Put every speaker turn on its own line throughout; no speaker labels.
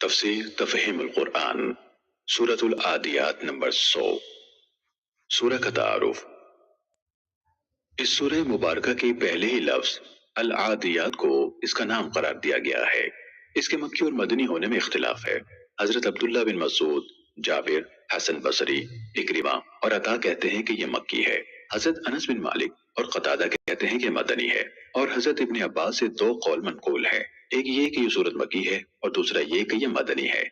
تفسیر تفہیم القرآن سورۃ العادیات نمبر 100 سورہ کا تعارف۔ اس سورہ مبارکہ کے پہلے ہی لفظ العادیات کو اس کا نام قرار دیا گیا ہے۔ اس کے مکی اور مدنی ہونے میں اختلاف ہے۔ حضرت عبداللہ بن مسعود، جابر، حسن بصری، اکرمہ اور عطا کہتے ہیں کہ یہ مکی ہے۔ حضرت انس بن مالک اور قتادہ کہتے ہیں کہ مدنی ہے، اور حضرت ابن عباس سے دو قول منقول ہے، ایک یہ کہ یہ سورت مکی ہے اور دوسرا یہ کہ یہ مدنی ہے۔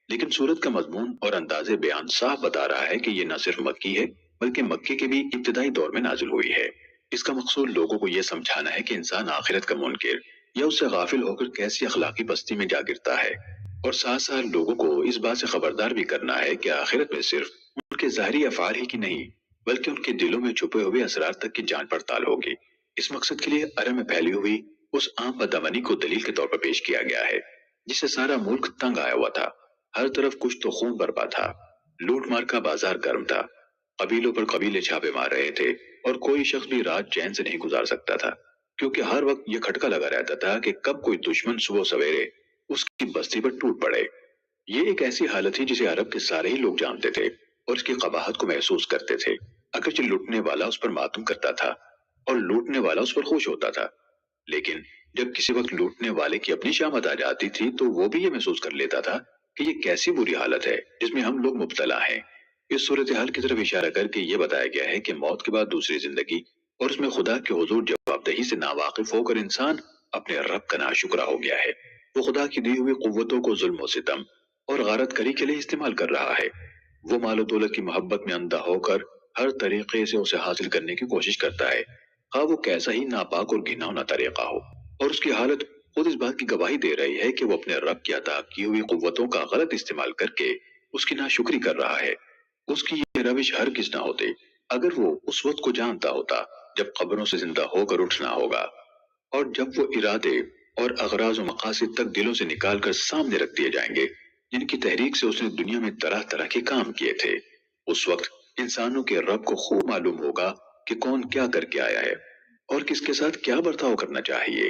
لیکن سورت کا مضمون اور انداز بیان صاف بتا رہا ہے کہ یہ نہ صرف مکی ہے بلکہ مکے کے بھی ابتدائی دور میں نازل ہوئی ہے۔ اس کا مقصود لوگوں کو یہ سمجھانا ہے کہ انسان آخرت کا منکر یا اس سے غافل ہو کر کیسی اخلاقی پستی میں جا گرتا ہے، اور ساتھ ساتھ لوگوں کو اس بات سے خبردار بھی کرنا ہے کہ آخرت میں صرف ان کے ظاہری افعال ہی کی نہیں بلکہ ان کے دلوں میں چھپے ہوئے اسرار تک کی جانچ پڑتال ہوگی۔ اس مقصد کے لیے عرب میں پھیلی ہوئی اس عام بدامنی کو دلیل کے طور پر پیش کیا گیا ہے جس سے سارا ملک تنگ آیا ہوا تھا۔ ہر طرف کچھ تو خون برپا تھا، لوٹ مار کا بازار گرم تھا، قبیلوں پر قبیلے چھاپے مار رہے تھے، اور کوئی شخص بھی رات چین سے نہیں گزار سکتا تھا، کیونکہ ہر وقت یہ کھٹکا لگا رہتا تھا کہ کب کوئی دشمن صبح سویرے اس کی بستی پر ٹوٹ پڑے۔ یہ ایک ایسی حالت تھی جسے عرب کے سارے ہی لوگ جانتے تھے اور اس کی قباحت کو محسوس کرتے تھے، اگرچہ لوٹنے والا اس پر ماتم کرتا تھا اور لوٹنے والا اس پر خوش ہوتا تھا۔ لیکن جب کسی وقت لوٹنے والے کی اپنی شامت آ جاتی تھی تو وہ بھی یہ محسوس کر لیتا تھا کہ یہ کیسی بری حالت ہے جس میں ہم لوگ مبتلا ہیں۔ اس صورتحال کی طرف اشارہ کر کے یہ بتایا گیا ہے کہ موت کے بعد دوسری زندگی اور اس میں خدا کے حضور جواب دہی سے ناواقف ہو کر انسان اپنے رب کا ناشکرا ہو گیا ہے۔ وہ خدا کی دی ہوئی قوتوں کو ظلم و ستم اور غارت کری کے لیے استعمال کر رہا ہے۔ وہ مال و دولت کی محبت میں اندھا ہو کر ہر طریقے سے اسے حاصل کرنے کی کوشش کرتا ہے، خواہ وہ کیسا ہی ناپاک اور گھناؤنا طریقہ ہو، اور اس کی حالت خود اس بات کی گواہی دے رہی ہے کہ وہ اپنے رب کی عطا کی ہوئی قوتوں کا غلط استعمال کر کے اس کی ناشکری کر رہا ہے۔ اس کی یہ روش ہرگز نہ ہوتے اگر وہ اس وقت کو جانتا ہوتا جب قبروں سے زندہ ہو کر اٹھنا ہوگا، اور جب وہ ارادے اور اغراض و مقاصد تک دلوں سے نکال کر سامنے رکھ دیے جائیں گے جن کی تحریک سے اس نے دنیا میں طرح طرح کے کام کیے تھے۔ اس وقت انسانوں کے رب کو خوب معلوم ہوگا کہ کون کیا کر کے آیا ہے اور کس کے ساتھ کیا برتاؤ کرنا چاہیے۔